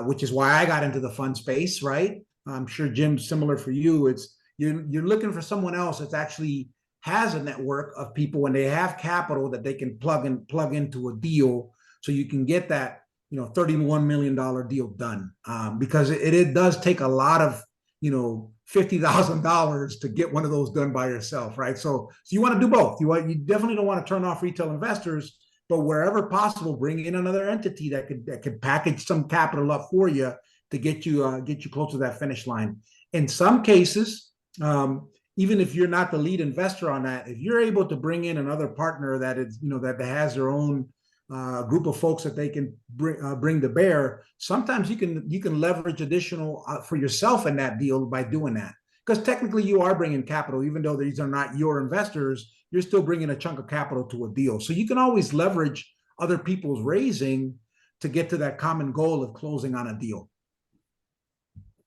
which is why I got into the fund space, right? I'm sure, Jim, similar for you. It's you're looking for someone else that actually has a network of people and they have capital that they can plug into a deal, so you can get that $31 million deal done, because it does take a lot of $50,000 to get one of those done by yourself, right? So you want to do both. You definitely don't want to turn off retail investors, but wherever possible, bring in another entity that could package some capital up for you to get you close to that finish line. In some cases, even if you're not the lead investor on that, if you're able to bring in another partner that is, that has their own group of folks that they can bring to bear, sometimes you can leverage additional for yourself in that deal by doing that. Because technically you are bringing capital, even though these are not your investors, you're still bringing a chunk of capital to a deal. So you can always leverage other people's raising to get to that common goal of closing on a deal.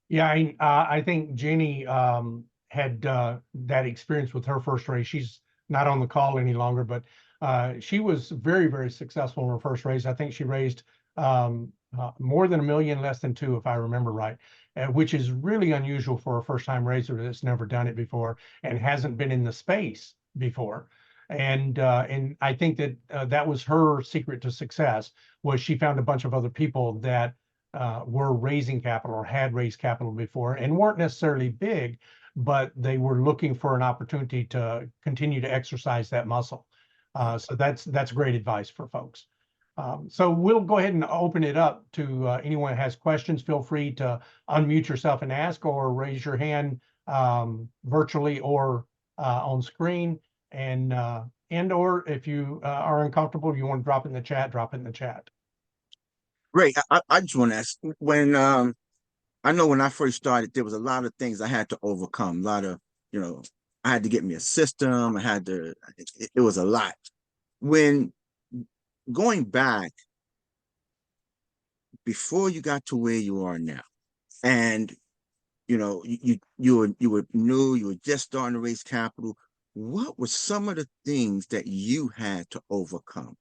Yeah, I think Jeannie had that experience with her first raise. She's not on the call any longer, but she was very, very successful in her first raise. I think she raised more than $1 million, less than $2 million, if I remember right, which is really unusual for a first-time raiser that's never done it before and hasn't been in the space before. And I think that that was her secret to success, was she found a bunch of other people that were raising capital or had raised capital before and weren't necessarily big, but they were looking for an opportunity to continue to exercise that muscle. So that's great advice for folks. So we'll go ahead and open it up to anyone who has questions. Feel free to unmute yourself and ask, or raise your hand virtually or on screen. And or if you are uncomfortable, you want to drop it in the chat, drop it in the chat. Great. I just want to ask, when I know when I first started, there was a lot of things I had to overcome. A lot of, I had to get me a system. It was a lot. When going back, before you got to where you are now, and you were new, you were just starting to raise capital, what were some of the things that you had to overcome?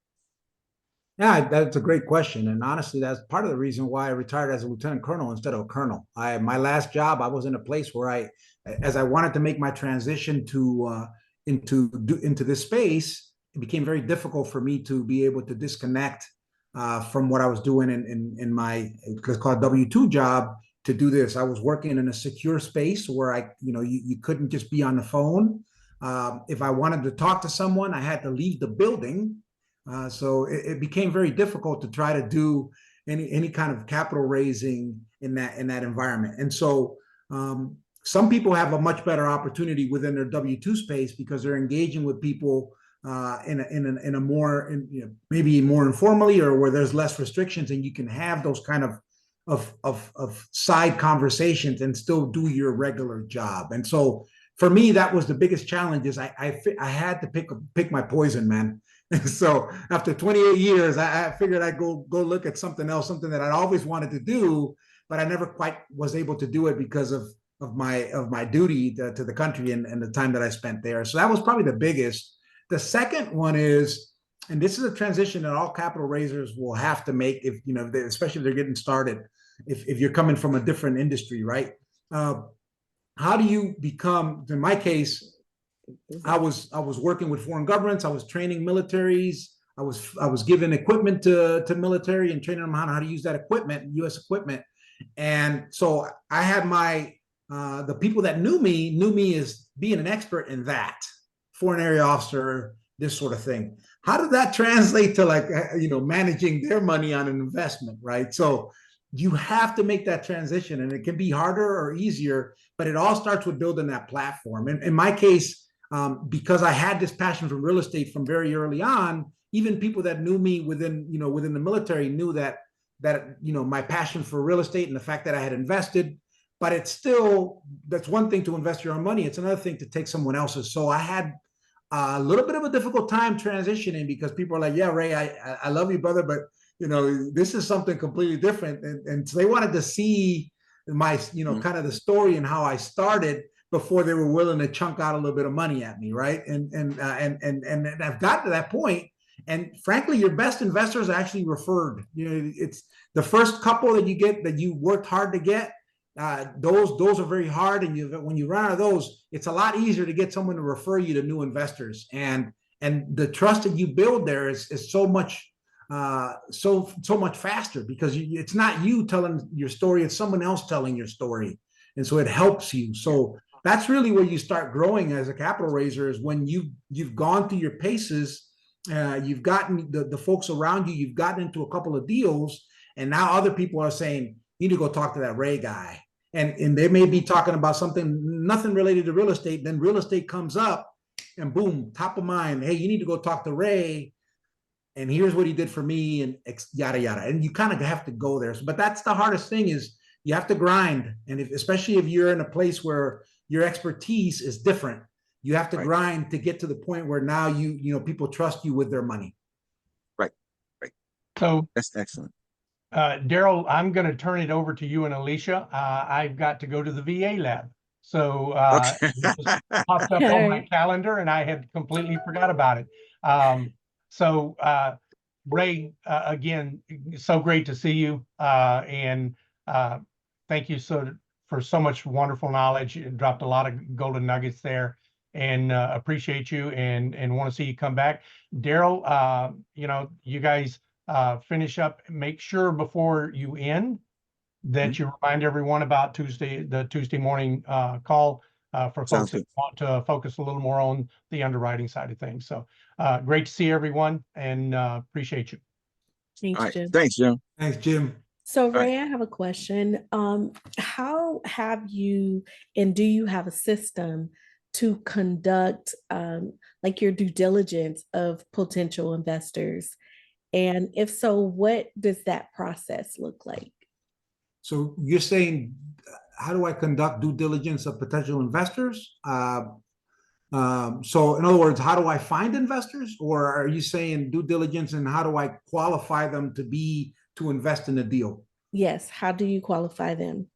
Yeah, that's a great question. And honestly, that's part of the reason why I retired as a lieutenant colonel instead of a colonel. My last job, I was in a place where as I wanted to make my transition into this space, it became very difficult for me to be able to disconnect from what I was doing in my, let's call it W-2 job, to do this. I was working in a secure space where you couldn't just be on the phone. If I wanted to talk to someone, I had to leave the building. So it became very difficult to try to do any kind of capital raising in that environment. And so some people have a much better opportunity within their W-2 space because they're engaging with people in a more maybe more informally, or where there's less restrictions, and you can have those kind of side conversations and still do your regular job. And so for me, that was the biggest challenge. Is I had to pick my poison, man. So after 28 years, I figured I'd go look at something else, something that I'd always wanted to do, but I never quite was able to do it because of my duty to the country and the time that I spent there. So that was probably the biggest. The second one is, and this is a transition that all capital raisers will have to make, if especially if they're getting started, if you're coming from a different industry, right? How do you become? In my case, I was working with foreign governments. I was training militaries. I was giving equipment to military and training them on how to use that equipment, U.S. equipment. And so I had the people that knew me as being an expert in that, foreign area officer, this sort of thing. How did that translate to managing their money on an investment, right? So you have to make that transition, and it can be harder or easier, but it all starts with building that platform. And in my case, because I had this passion for real estate from very early on, even people that knew me within the military knew that my passion for real estate and the fact that I had invested. But it's still, that's one thing to invest your own money. It's another thing to take someone else's. So I had a little bit of a difficult time transitioning because people are like, yeah, Ray, I love you, brother, but this is something completely different. And so they wanted to see my, kind of the story and how I started before they were willing to chunk out a little bit of money at me, right? And I've gotten to that point. And frankly, your best investors are actually referred. It's the first couple that you get that you worked hard to get. Those are very hard, and when you run out of those, it's a lot easier to get someone to refer you to new investors. And the trust that you build there is so much faster because it's not you telling your story; it's someone else telling your story, and so it helps you. So that's really where you start growing as a capital raiser, is when you've gone through your paces, you've gotten the folks around you, you've gotten into a couple of deals, and now other people are saying, you need to go talk to that Ray guy. and they may be talking about something, nothing related to real estate. Then real estate comes up and boom, top of mind. Hey, you need to go talk to Ray. And here's what he did for me and yada, yada. And you kind of have to go there. But that's the hardest thing is you have to grind. And especially if you're in a place where your expertise is different, you have to grind to get to the point where now people trust you with their money. Right. So that's excellent. Daryl, I'm going to turn it over to you and Alicia. I've got to go to the VA lab. So it just popped up on my calendar and I had completely forgot about it. So Ray, again, so great to see you. And thank you for so much wonderful knowledge. You dropped a lot of golden nuggets there, and appreciate you and want to see you come back. Daryl, you guys finish up. Make sure before you end that you remind everyone about the Tuesday morning call for folks that want to focus a little more on the underwriting side of things. So great to see everyone, and appreciate you. Thanks, Jim. Thanks, Jim. Thanks, Jim. So Ray, I have a question. How have you, and do you have a system to conduct like your due diligence of potential investors? And if so, what does that process look like? So you're saying, how do I conduct due diligence of potential investors? So in other words, how do I find investors? Or are you saying due diligence and how do I qualify them to invest in a deal? Yes. How do you qualify them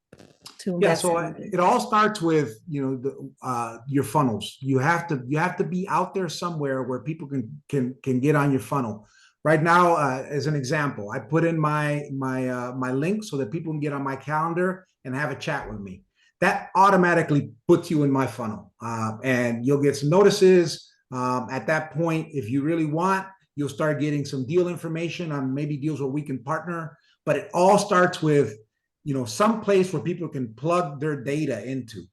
to invest? Yeah, so it all starts with, your funnels. You have to be out there somewhere where people can get on your funnel. Right now, as an example, I put in my link so that people can get on my calendar and have a chat with me. That automatically puts you in my funnel, and you'll get some notices. At that point, if you really want, you'll start getting some deal information on maybe deals where we can partner. But it all starts with, some place where people can plug their data into.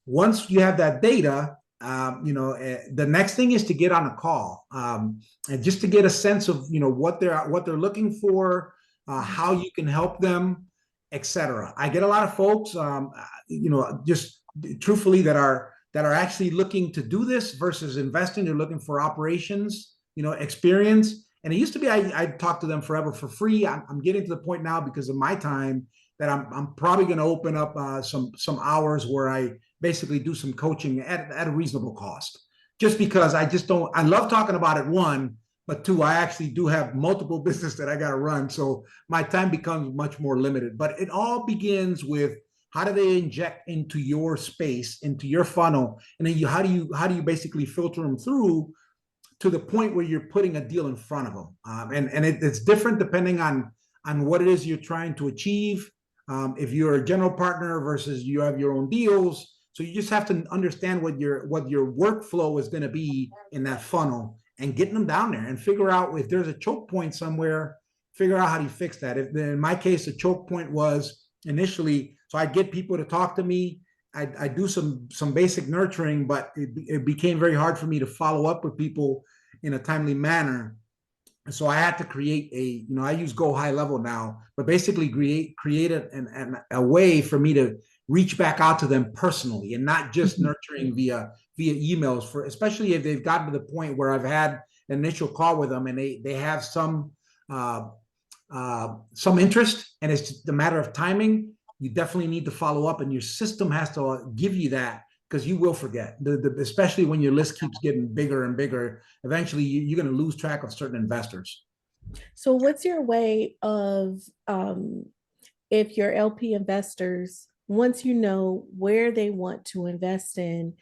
Once you have that data, the next thing is to get on a call, and just to get a sense of, what they're looking for, how you can help them, etc. I get a lot of folks, just truthfully that are actually looking to do this versus investing. They're looking for operations, experience. And it used to be I'd talk to them forever for free. I'm getting to the point now because of my time that I'm probably going to open up some hours where I basically do some coaching at a reasonable cost. Just because I love talking about it, one, but two, I actually do have multiple business that I got to run. So my time becomes much more limited. But it all begins with, how do they inject into your space, into your funnel? And then how do you basically filter them through to the point where you're putting a deal in front of them? And it's different depending on what it is you're trying to achieve. If you're a general partner versus you have your own deals. So you just have to understand what your workflow is going to be in that funnel, and getting them down there and figure out if there's a choke point somewhere, figure out how do you fix that. In my case, the choke point was initially, so I'd get people to talk to me. I do some basic nurturing, but it became very hard for me to follow up with people in a timely manner. So I had to create I use Go High Level now, but basically create a way for me to reach back out to them personally, and not just nurturing via emails, especially if they've gotten to the point where I've had an initial call with them and they have some interest, and it's just a matter of timing. You definitely need to follow up, and your system has to give you that, because you will forget, especially when your list keeps getting bigger and bigger. Eventually, you're going to lose track of certain investors. So what's your way of, if your LP investors, once you know where they want to invest in,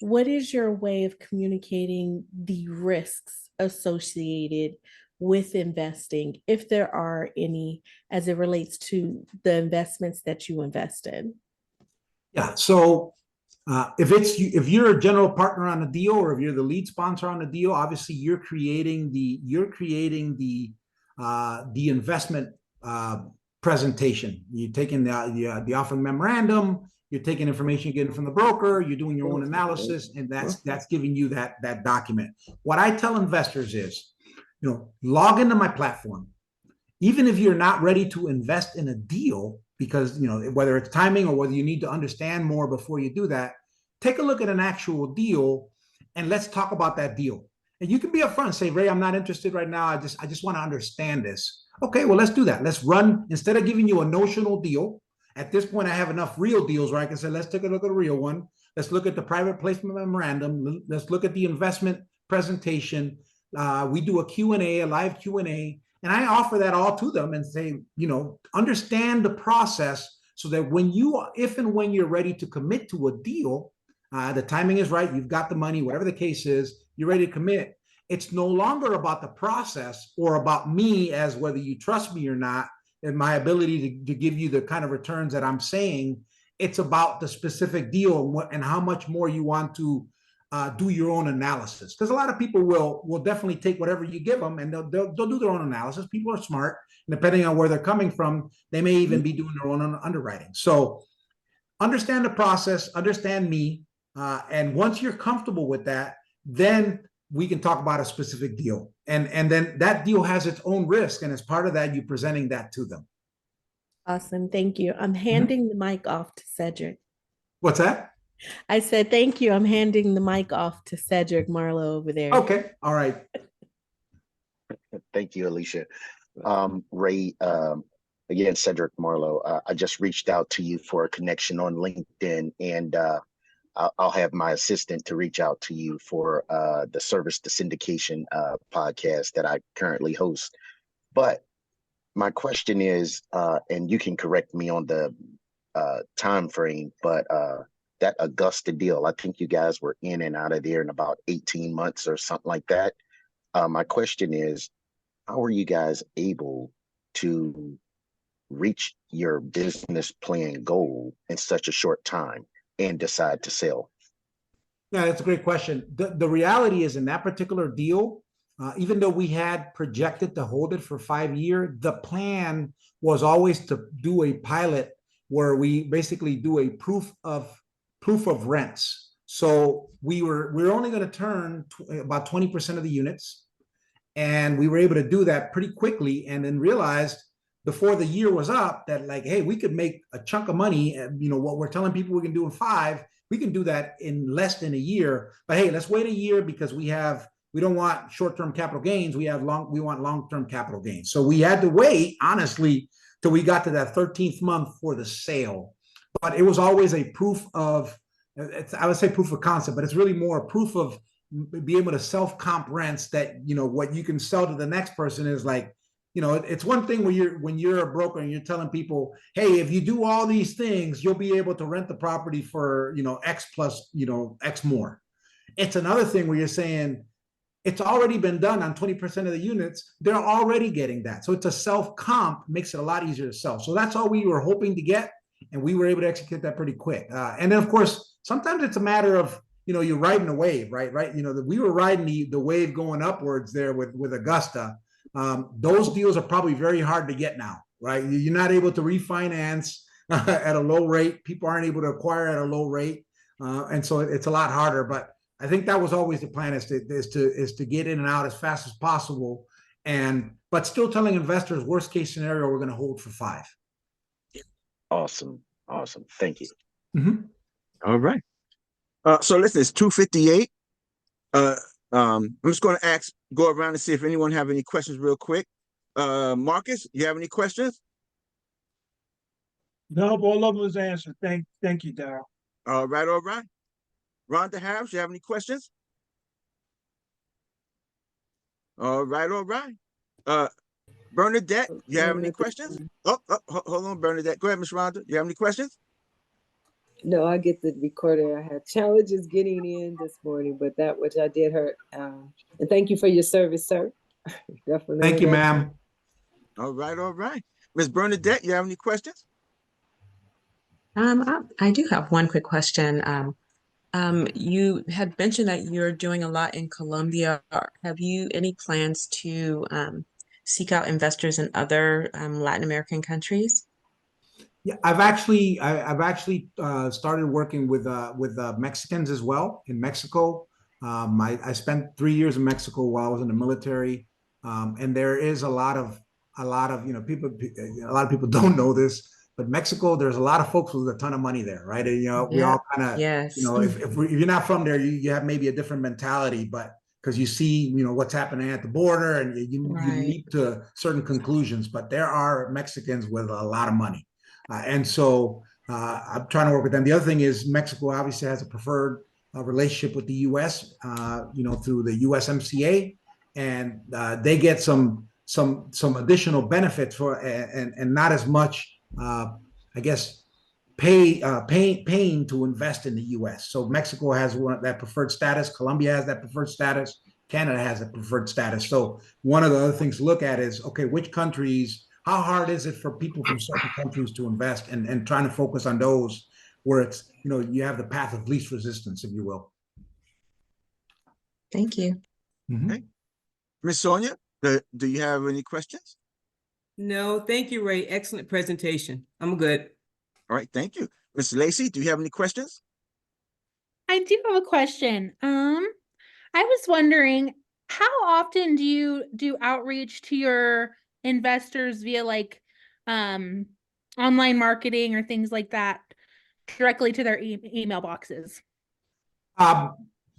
what is your way of communicating the risks associated with investing, if there are any, as it relates to the investments that you invest in? Yeah. So if you're a general partner on a deal, or if you're the lead sponsor on a deal, obviously you're creating the investment presentation. You're taking the offering memorandum, you're taking information you're getting from the broker, you're doing your own analysis, and that's giving you that document. What I tell investors is, log into my platform. even if you're not ready to invest in a deal, because whether it's timing or whether you need to understand more before you do that, take a look at an actual deal and let's talk about that deal. And you can be upfront and say, Ray, I'm not interested right now. I just want to understand this. Okay, well, let's do that. Let's run, instead of giving you a notional deal. At this point, I have enough real deals where I can say, let's take a look at a real one. Let's look at the private placement memorandum. Let's look at the investment presentation. We do a Q&A, a live Q&A, and I offer that all to them and say, understand the process so that if and when you're ready to commit to a deal, the timing is right, you've got the money, whatever the case is, you're ready to commit. It's no longer about the process or about me as whether you trust me or not and my ability to give you the kind of returns that I'm saying. It's about the specific deal and how much more you want to do your own analysis. Because a lot of people will definitely take whatever you give them and they'll do their own analysis. People are smart. And depending on where they're coming from, they may even be doing their own underwriting. So understand the process, understand me. And once you're comfortable with that, then we can talk about a specific deal. And then that deal has its own risk. And as part of that, you presenting that to them. Awesome. Thank you. I'm handing the mic off to Cedric. What's that? I said, thank you. I'm handing the mic off to Cedric Marlowe over there. Okay. All right. Thank you, Alicia. Ray, again, Cedric Marlowe, I just reached out to you for a connection on LinkedIn, and I'll have my assistant to reach out to you for the Service to Syndication podcast that I currently host. But my question is, and you can correct me on the time frame, but that Augusta deal, I think you guys were in and out of there in about 18 months or something like that. My question is, how are you guys able to reach your business plan goal in such a short time and decide to sell? Yeah, that's a great question. The reality is, in that particular deal, even though we had projected to hold it for 5 years, the plan was always to do a pilot where we basically do a proof of rents. So we're only going to turn about 20% of the units, and we were able to do that pretty quickly, and then realized before the year was up that, like, hey, we could make a chunk of money. What we're telling people we can do in 5, we can do that in less than a year. But hey, let's wait a year because we don't want short-term capital gains. We want long-term capital gains. So we had to wait, honestly, till we got to that 13th month for the sale. But it was always a proof of, I would say proof of concept, but it's really more a proof of be able to self-comp rents that, what you can sell to the next person is like, it's one thing when you're a broker and you're telling people, hey, if you do all these things, you'll be able to rent the property for, X plus, X more. It's another thing where you're saying it's already been done on 20% of the units. They're already getting that. So it's a self-comp, makes it a lot easier to sell. So that's all we were hoping to get. And we were able to execute that pretty quick. And then, of course, sometimes it's a matter of, you're riding a wave, right? We were riding the wave going upwards there with Augusta. Those deals are probably very hard to get now, right? You're not able to refinance at a low rate. People aren't able to acquire at a low rate. And so it's a lot harder. But I think that was always the plan, is to get in and out as fast as possible. But still telling investors, worst case scenario, we're going to hold for 5. Awesome. Thank you. Mm-hmm. All right. So listen, it's 2:58. I'm just going to go around and see if anyone have any questions real quick. Marcus, you have any questions? No, all of them was answered. Thank you, Darryl. All right. Rhonda Harris, you have any questions? All right. Bernadette, you have any questions? Hold on, Bernadette. Go ahead, Miss Rhonda. You have any questions? No, I get the recorder. I had challenges getting in this morning, but that which I did hurt. And thank you for your service, sir. Definitely. Thank you, ma'am. All right. Miss Bernadette, you have any questions? I do have one quick question. You had mentioned that you're doing a lot in Colombia. Have you any plans to seek out investors in other Latin American countries? Yeah, I've actually started working with Mexicans as well in Mexico. I spent 3 years in Mexico while I was in the military, and there is a lot of a lot of, a lot of people don't know this, but Mexico, there's a lot of folks with a ton of money there, right? And, we all kind of, Yes. if you're not from there, you have maybe a different mentality, but because you see, what's happening at the border and you leap to certain conclusions, but there are Mexicans with a lot of money. And so I'm trying to work with them. The other thing is Mexico obviously has a preferred relationship with the U.S., through the USMCA, and they get some additional benefits for, and not as much, I guess, paying to invest in the U.S. So Mexico has that preferred status. Colombia has that preferred status. Canada has a preferred status. So one of the other things to look at is, okay, which countries, how hard is it for people from certain countries to invest, and trying to focus on those where it's, you have the path of least resistance, if you will. Thank you. Okay. Ms. Sonia, do you have any questions? No, thank you, Ray. Excellent presentation. I'm good. All right, thank you. Ms. Lacey, do you have any questions? I do have a question. I was wondering, how often do you do outreach to your investors via online marketing or things like that directly to their email boxes?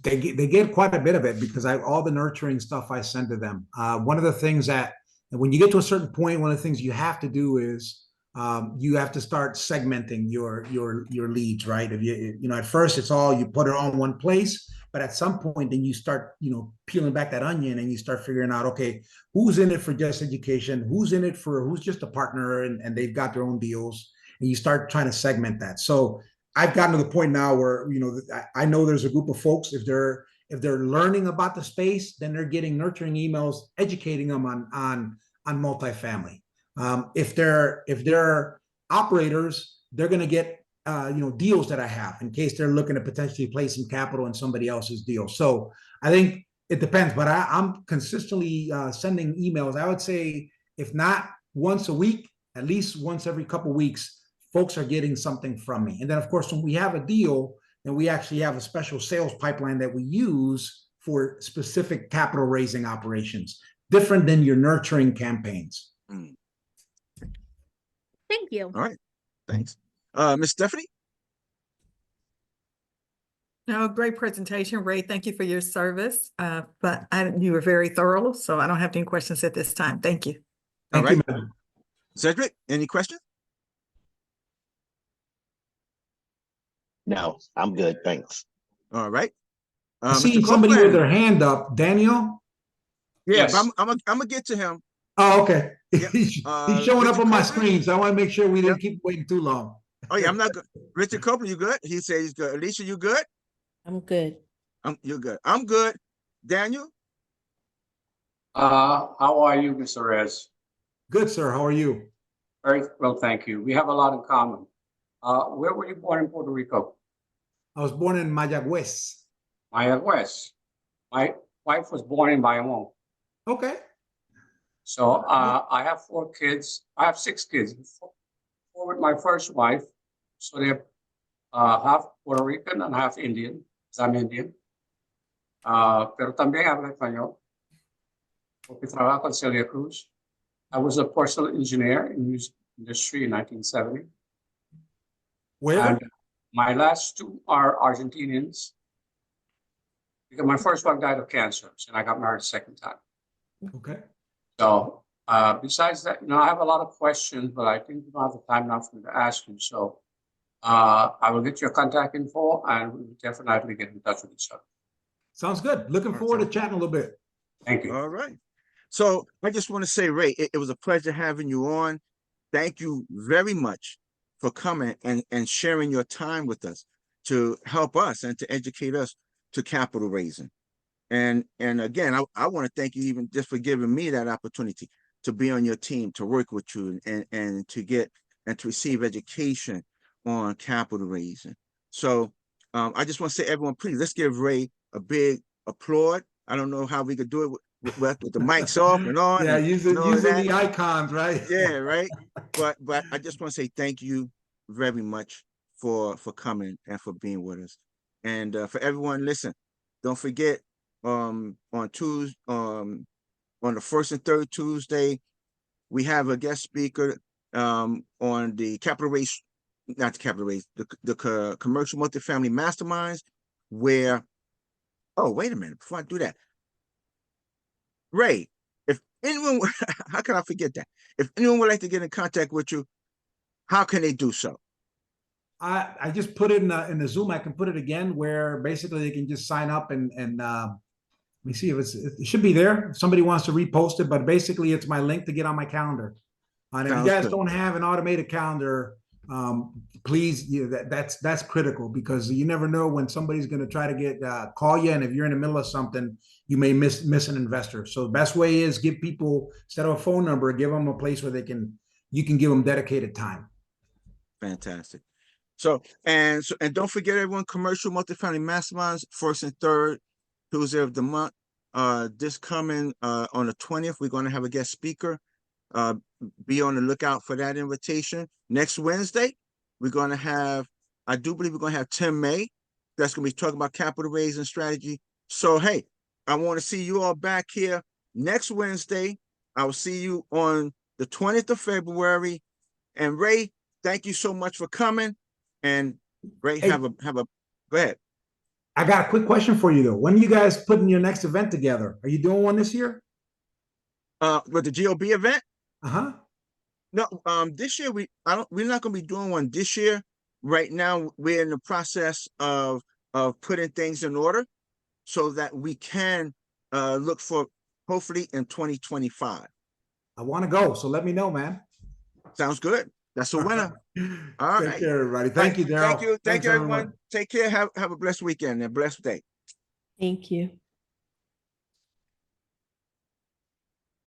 They get quite a bit of it because all the nurturing stuff I send to them. One of the things that when you get to a certain point, one of the things you have to do is you have to start segmenting your leads, right? If at first it's all, you put it all in one place, but at some point then you start, peeling back that onion and you start figuring out, okay, who's in it for just education, who's in it for, who's just a partner and they've got their own deals, and you start trying to segment that. So I've gotten to the point now where, I know there's a group of folks, if they're learning about the space, then they're getting nurturing emails, educating them on multifamily. If they're operators, they're going to get, deals that I have in case they're looking to potentially place some capital in somebody else's deal. So I think it depends, but I'm consistently sending emails. I would say if not once a week, at least once every couple of weeks, folks are getting something from me. And then of course, when we have a deal, then we actually have a special sales pipeline that we use for specific capital raising operations, different than your nurturing campaigns. Thank you. All right, thanks. Ms. Stephanie? No, great presentation, Ray. Thank you for your service. But you were very thorough, so I don't have any questions at this time. Thank you. Thank you. Cedric, any questions? No, I'm good. Thanks. All right. I see somebody with their hand up. Daniel? Yeah, yes. I'm gonna get to him. Oh, okay. Yep. He's showing up on my screen, so I want to make sure we didn't keep waiting too long. Oh yeah, I'm not good. Richard Copeland, you good? He says he's good. Alicia, you good? I'm good. You're good. I'm good. Daniel? How are you, Mr. Reyes? Good, sir. How are you? Very well, thank you. We have a lot in common. Where were you born in Puerto Rico? I was born in Mayagüez. Mayagüez. My wife was born in Bayamón. Okay. So I have 4 kids. I have 6 kids. 4 with my first wife. So they're half Puerto Rican and half Indian. I'm Indian. Pero también hablo español. Porque trabajo con Celia Cruz. I was a porcelain engineer in music industry in 1970. Where? And my last 2 are Argentinians. Because my first wife died of cancer, and I got married a second time. Okay. So besides that, I have a lot of questions, but I think we don't have the time now for me to ask you. So I will get your contact info and we will definitely get in touch with each other. Sounds good. Looking forward to chatting a little bit. Thank you. All right. So I just want to say, Ray, it was a pleasure having you on. Thank you very much for coming and sharing your time with us to help us and to educate us to capital raising. And again, I want to thank you even just for giving me that opportunity to be on your team, to work with you and to get and to receive education on capital raising. So I just want to say, everyone, please, let's give Ray a big applaud. I don't know how we could do it with the mics off and on. Yeah, and using that. the icons, right? Yeah, right. But I just want to say thank you very much for coming and for being with us. And for everyone, listen, don't forget on Tuesday, on the first and third Tuesday, we have a guest speaker on the capital raise, not the capital raise, the commercial multifamily masterminds, where, oh, wait a minute, before I do that, Ray, if anyone, how can I forget that? If anyone would like to get in contact with you, how can they do so? I just put it in the Zoom. I can put it again where basically they can just sign up and let me see if it should be there. If somebody wants to repost it, but basically it's my link to get on my calendar. And if you guys don't have an automated calendar, please, that's critical, because you never know when somebody's going to try to call you, and if you're in the middle of something, you may miss an investor. So the best way is give people, instead of a phone number, give them a place where you can give them dedicated time. Fantastic. So don't forget, everyone, commercial multifamily masterminds, 1st and 3rd Tuesday of the month. This coming on the 20th, we're going to have a guest speaker. Be on the lookout for that invitation. Next Wednesday, we're going to have, I do believe we're going to have Tim May. That's going to be talking about capital raising strategy. So, hey, I want to see you all back here next Wednesday. I will see you on the 20th of February. And Ray, thank you so much for coming. And Ray, hey, have a go ahead. I got a quick question for you though. When are you guys putting your next event together? Are you doing one this year? With the GOB event? Uh-huh. No, this year we're not going to be doing one this year. Right now, we're in the process of putting things in order so that we can look for hopefully in 2025. I want to go, so let me know, man. Sounds good. That's a winner. All right. Take care, everybody. Thank you, Daryl. Thank you, everyone. Take care. Have a blessed weekend and a blessed day. Thank you.